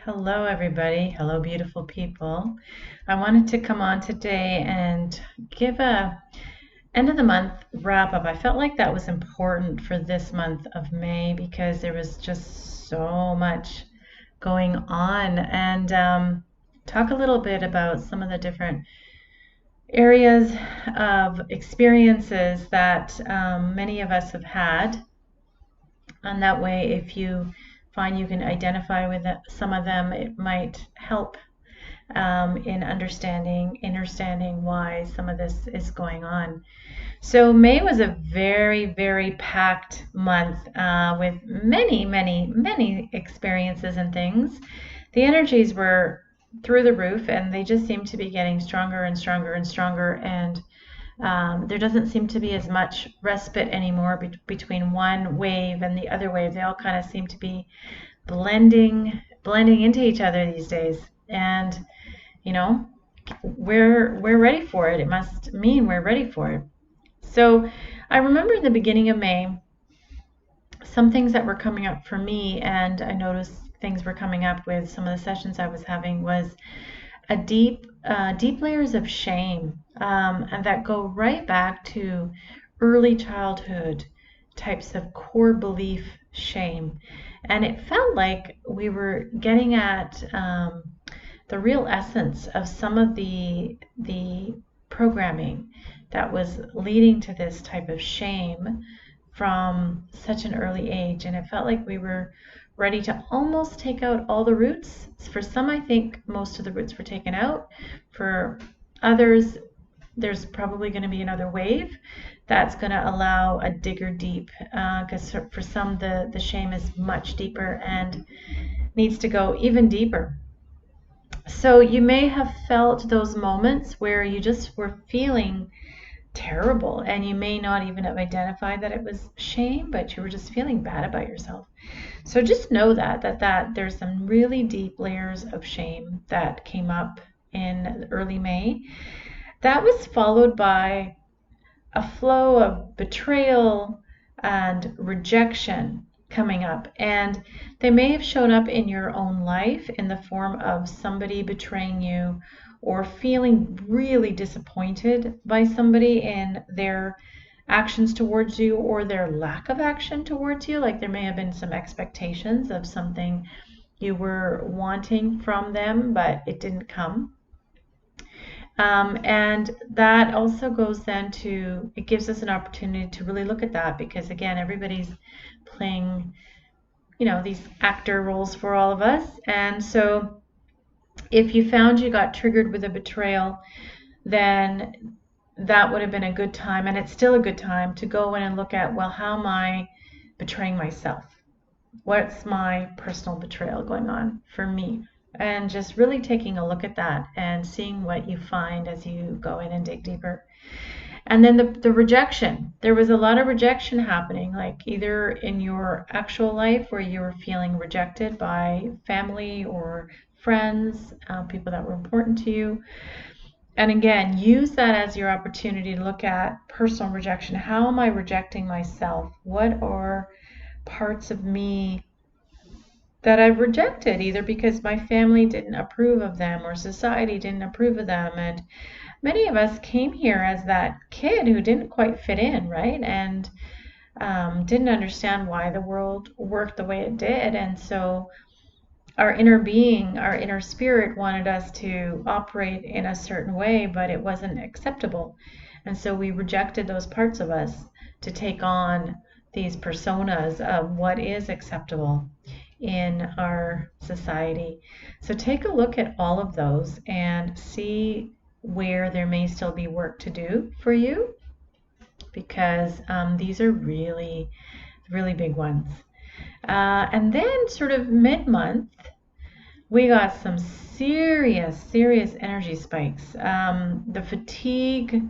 Hello, everybody. Hello, beautiful people. I wanted to come on today and give a end of the month wrap up. I felt like that was important for this month of May because there was just so much going on, and talk a little bit about some of the different areas of experiences that many of us have had. And that way, if you find you can identify with some of them, it might help in understanding why some of this is going on. So May was a very, very packed month with many experiences and things. The energies were through the roof, and they just seem to be getting stronger and stronger and stronger. And there doesn't seem to be as much respite anymore between one wave and the other wave. They all kind of seem to be blending into each other these days. And you know, we're ready for it. It must mean we're ready for it. So I remember in the beginning of May, some things that were coming up for me, and I noticed things were coming up with some of the sessions I was having, was a deep layers of shame, and that go right back to early childhood types of core belief shame. And it felt like we were getting at the real essence of some of the programming that was leading to this type of shame from such an early age. And it felt like we were ready to almost take out all the roots. For some, I think most of the roots were taken out. For others, there's probably going to be another wave that's going to allow a digger deep, because for some the shame is much deeper and needs to go even deeper. So you may have felt those moments where you just were feeling terrible, and you may not even have identified that it was shame, but you were just feeling bad about yourself. So just know that there's some really deep layers of shame that came up in early May. That was followed by a flow of betrayal and rejection coming up. And they may have shown up in your own life in the form of somebody betraying you, or feeling really disappointed by somebody in their actions towards you, or their lack of action towards you. Like there may have been some expectations of something you were wanting from them, but it didn't come. And that also goes then to, it gives us an opportunity to really look at that, because again, everybody's playing, these actor roles for all of us. And so if you found you got triggered with a betrayal, then that would have been a good time, and it's still a good time to go in and look at, well, how am I betraying myself? What's my personal betrayal going on for me? And just really taking a look at that and seeing what you find as you go in and dig deeper. And then the rejection. There was a lot of rejection happening, like either in your actual life where you were feeling rejected by family or friends, people that were important to you. And again, use that as your opportunity to look at personal rejection. How am I rejecting myself? What are parts of me that I've rejected, either because my family didn't approve of them or society didn't approve of them? And many of us came here as that kid who didn't quite fit in, right? And didn't understand why the world worked the way it did. And so our inner being, our inner spirit wanted us to operate in a certain way, but it wasn't acceptable. And so we rejected those parts of us to take on these personas of what is acceptable in our society. So take a look at all of those and see where there may still be work to do for you, because these are really, really big ones. And then sort of mid-month, we got some serious energy spikes. The fatigue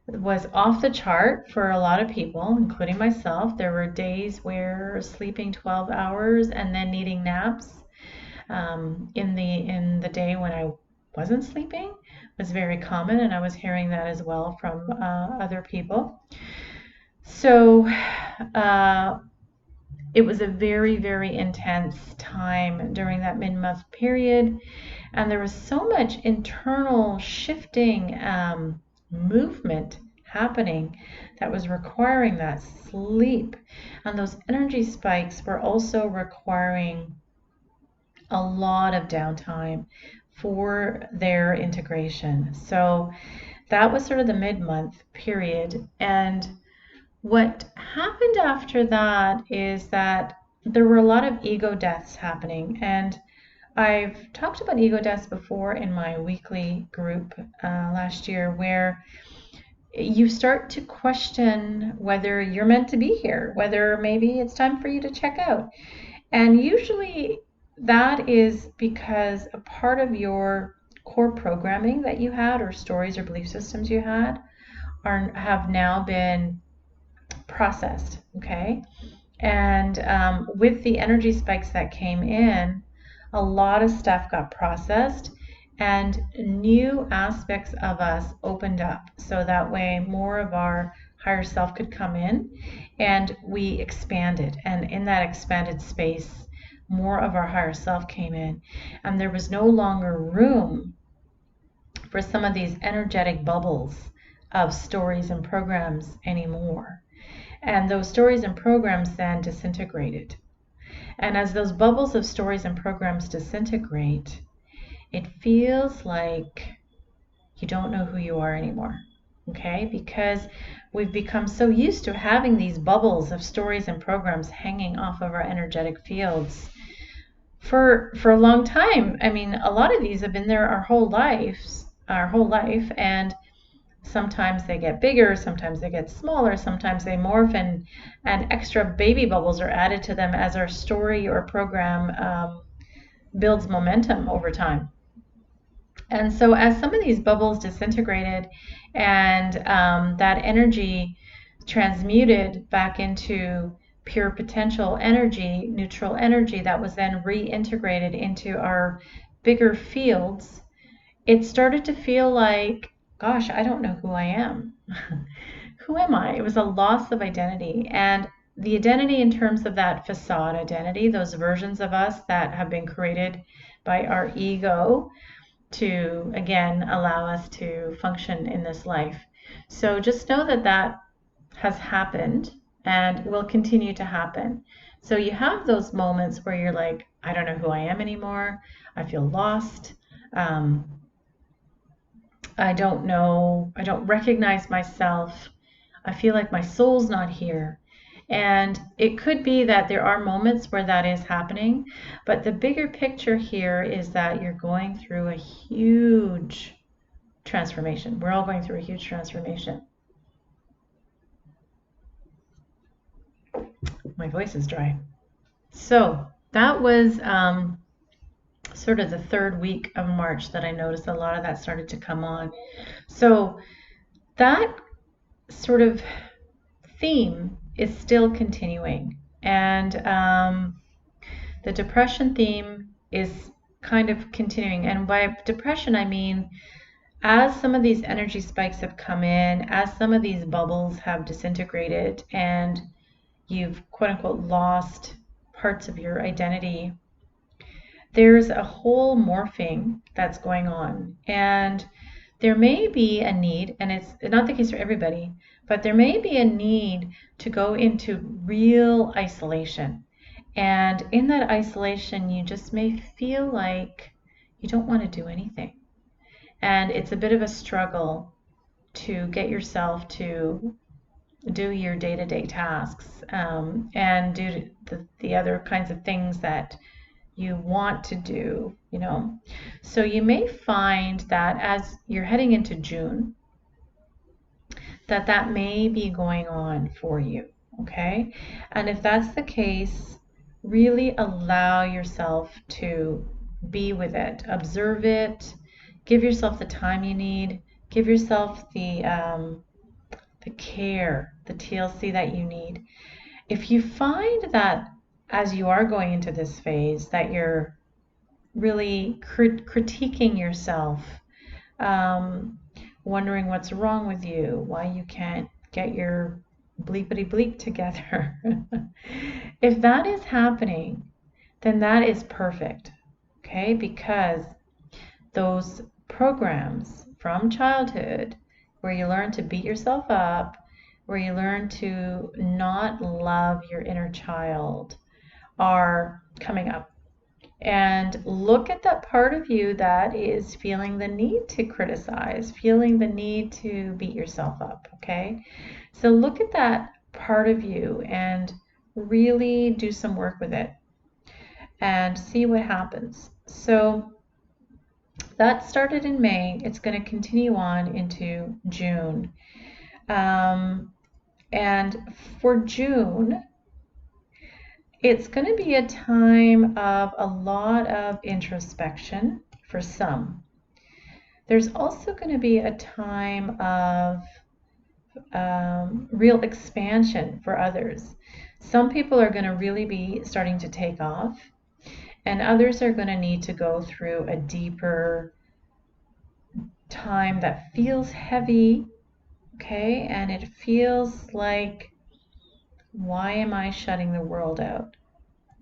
was off the chart for a lot of people, including myself. There were days where sleeping 12 hours and then needing naps in the day when I wasn't sleeping was very common, and I was hearing that as well from other people. So it was a very, very intense time during that mid-month period. And there was so much internal shifting movement happening that was requiring that sleep. And those energy spikes were also requiring a lot of downtime for their integration. So that was sort of the mid-month period. And what happened after that is that there were a lot of ego deaths happening. And I've talked about ego deaths before in my weekly group last year, where you start to question whether you're meant to be here, whether maybe it's time for you to check out. And usually that is because a part of your core programming that you had, or stories or belief systems you had, have now been processed, okay? And with the energy spikes that came in, a lot of stuff got processed and new aspects of us opened up. So that way more of our higher self could come in and we expanded. And in that expanded space, more of our higher self came in. And there was no longer room for some of these energetic bubbles of stories and programs anymore. And those stories and programs then disintegrated. And as those bubbles of stories and programs disintegrate, it feels like you don't know who you are anymore. Okay? Because we've become so used to having these bubbles of stories and programs hanging off of our energetic fields for a long time. I mean, a lot of these have been there our whole life, and sometimes they get bigger, sometimes they get smaller, sometimes they morph, and extra baby bubbles are added to them as our story or program builds momentum over time. And so as some of these bubbles disintegrated and that energy transmuted back into pure potential energy, neutral energy that was then reintegrated into our bigger fields, it started to feel like, gosh, I don't know who I am. Who am I? It was a loss of identity. And the identity in terms of that facade identity, those versions of us that have been created by our ego to, again, allow us to function in this life. So just know that that has happened and will continue to happen. So you have those moments where you're like, I don't know who I am anymore. I feel lost. I don't know. I don't recognize myself. I feel like my soul's not here. And it could be that there are moments where that is happening, but the bigger picture here is that you're going through a huge transformation. We're all going through a huge transformation. My voice is dry. So that was sort of the third week of March that I noticed a lot of that started to come on. So that sort of theme is still continuing. And the depression theme is kind of continuing. And by depression, I mean, as some of these energy spikes have come in, as some of these bubbles have disintegrated, and you've quote unquote lost parts of your identity, there's a whole morphing that's going on. And there may be a need, and it's not the case for everybody, but there may be a need to go into real isolation. And in that isolation, you just may feel like you don't want to do anything. And it's a bit of a struggle to get yourself to do your day-to-day tasks and do the other kinds of things that you want to do, you know. So you may find that as you're heading into June, that may be going on for you, okay? And if that's the case, really allow yourself to be with it, observe it, give yourself the time you need, give yourself the care, the TLC that you need. If you find that as you are going into this phase that you're really critiquing yourself, wondering what's wrong with you, why you can't get your bleepity bleep together. If that is happening, then that is perfect, okay? Because those programs from childhood where you learn to beat yourself up, where you learn to not love your inner child, are coming up. And look at that part of you that is feeling the need to criticize, feeling the need to beat yourself up, okay? So look at that part of you and really do some work with it and see what happens. So that started in May. It's going to continue on into June. And for June, it's going to be a time of a lot of introspection for some. There's also going to be a time of real expansion for others. Some people are going to really be starting to take off, and others are going to need to go through a deeper time that feels heavy, okay? And it feels like, why am I shutting the world out?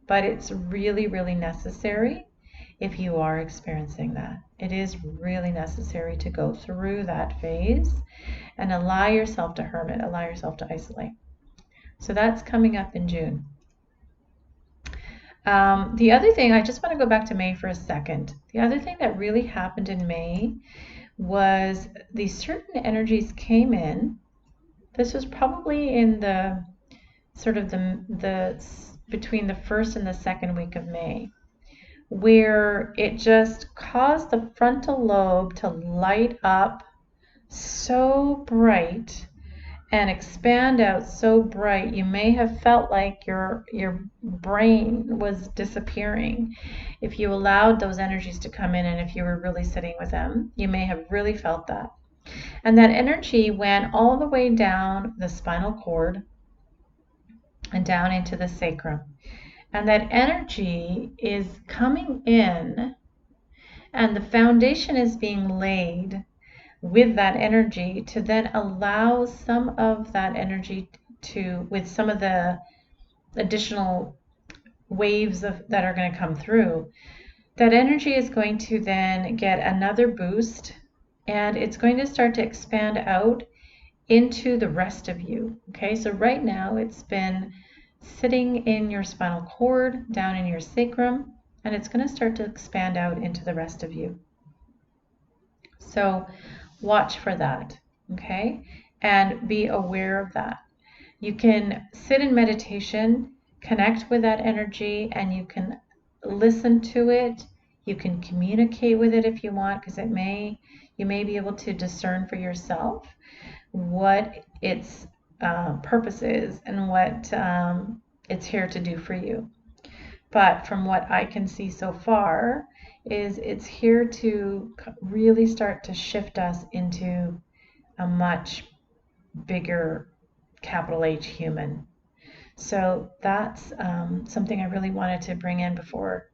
But it's really, really necessary if you are experiencing that. It is really necessary to go through that phase and allow yourself to hermit, allow yourself to isolate. So that's coming up in June. The other thing, I just want to go back to May for a second. The other thing that really happened in May was these certain energies came in. This was probably in the sort of the between the first and the second week of May, where it just caused the frontal lobe to light up so bright and expand out so bright. You may have felt like your brain was disappearing if you allowed those energies to come in, and if you were really sitting with them, you may have really felt that. And that energy went all the way down the spinal cord and down into the sacrum. And that energy is coming in, and the foundation is being laid with that energy to then allow some of that energy to, with some of the additional waves that are going to come through, that energy is going to then get another boost, and it's going to start to expand out into the rest of you. Okay, so right now it's been sitting in your spinal cord, down in your sacrum, and it's going to start to expand out into the rest of you. So watch for that, okay? And be aware of that. You can sit in meditation, connect with that energy, and you can listen to it. You can communicate with it if you want, because you may be able to discern for yourself what its purpose is and what it's here to do for you. But from what I can see so far, is it's here to really start to shift us into a much bigger capital H human. So that's something I really wanted to bring in before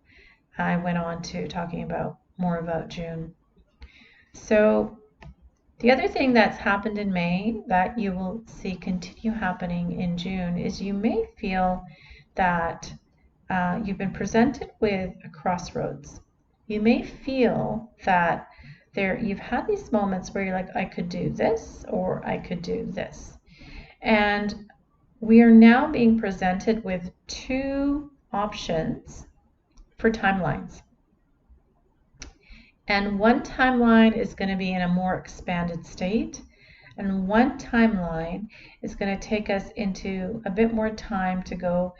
I went on to talking about more about June. So the other thing that's happened in May that you will see continue happening in June is you may feel that you've been presented with a crossroads. You may feel that you've had these moments where you're like, I could do this or I could do this. And we are now being presented with two options for timelines. And one timeline is going to be in a more expanded state, and one timeline is going to take us into a bit more time to go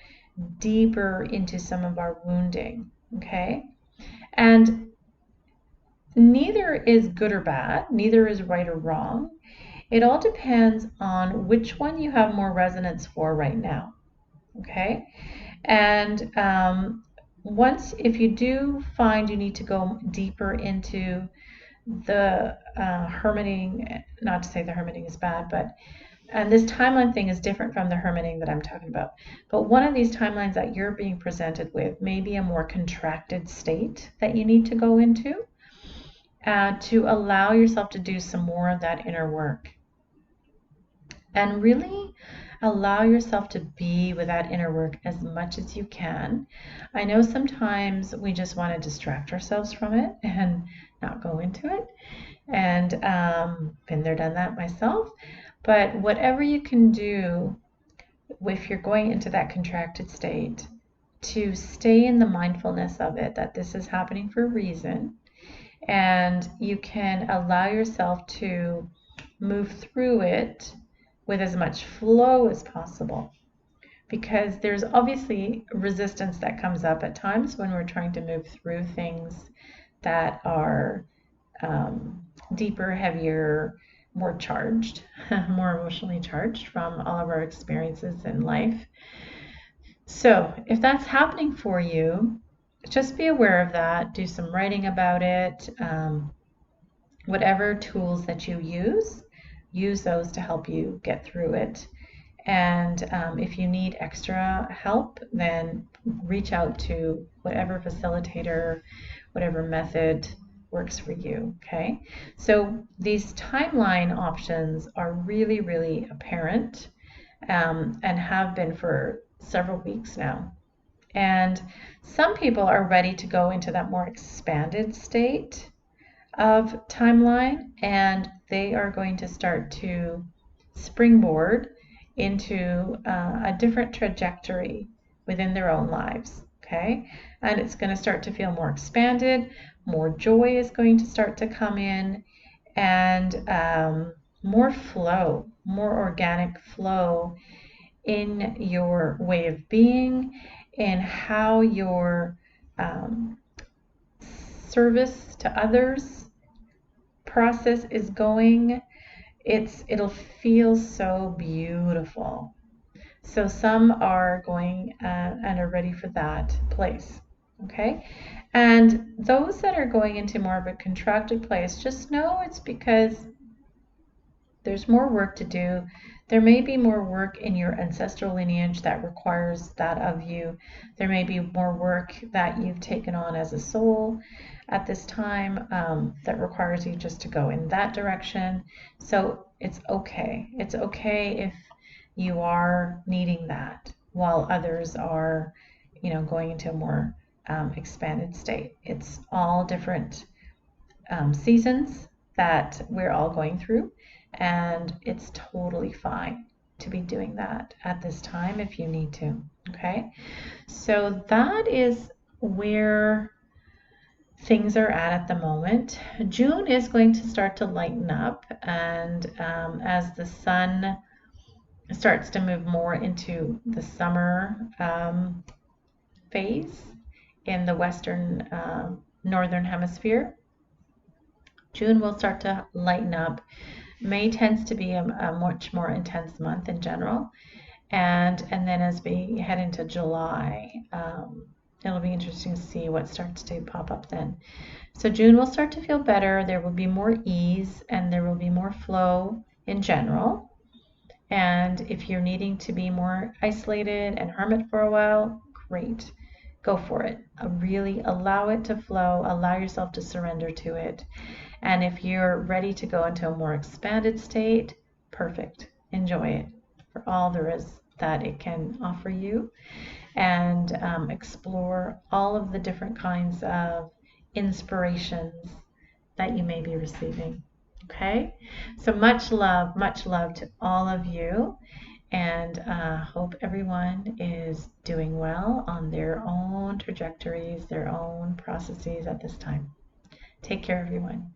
deeper into some of our wounding, okay? And neither is good or bad, neither is right or wrong. It all depends on which one you have more resonance for right now, okay? And if you do find you need to go deeper into the hermiting, not to say the hermiting is bad, and this timeline thing is different from the hermiting that I'm talking about. But one of these timelines that you're being presented with may be a more contracted state that you need to go into to allow yourself to do some more of that inner work. And really allow yourself to be with that inner work as much as you can. I know sometimes we just want to distract ourselves from it and not go into it. And been there, done that myself. But whatever you can do, if you're going into that contracted state, to stay in the mindfulness of it, that this is happening for a reason, and you can allow yourself to move through it with as much flow as possible. Because there's obviously resistance that comes up at times when we're trying to move through things that are deeper, heavier, more charged, more emotionally charged from all of our experiences in life. So if that's happening for you, just be aware of that. Do some writing about it. Whatever tools that you use those to help you get through it. And if you need extra help, then reach out to whatever facilitator, whatever method works for you, okay? So these timeline options are really, really apparent and have been for several weeks now. And some people are ready to go into that more expanded state of timeline, and they are going to start to springboard into a different trajectory within their own lives, okay? And it's going to start to feel more expanded, more joy is going to start to come in, and more flow, more organic flow in your way of being, in how your service to others process is going. It'll feel so beautiful. So some are going and are ready for that place, okay? And those that are going into more of a contracted place, just know it's because there's more work to do. There may be more work in your ancestral lineage that requires that of you. There may be more work that you've taken on as a soul at this time that requires you just to go in that direction. So it's okay. It's okay if you are needing that while others are, going into a more expanded state. It's all different seasons that we're all going through, and it's totally fine to be doing that at this time if you need to, okay? So that is where things are at the moment. June is going to start to lighten up, and as the sun starts to move more into the summer phase in the western northern hemisphere, June will start to lighten up. May tends to be a much more intense month in general, and then as we head into July, it'll be interesting to see what starts to pop up then. So June will start to feel better. There will be more ease and there will be more flow in general. And if you're needing to be more isolated and hermit for a while, great. Go for it. Really allow it to flow. Allow yourself to surrender to it. And if you're ready to go into a more expanded state, perfect. Enjoy it for all there is that it can offer you, and explore all of the different kinds of inspirations that you may be receiving. Okay? So much love to all of you, and hope everyone is doing well on their own trajectories, their own processes at this time. Take care, everyone.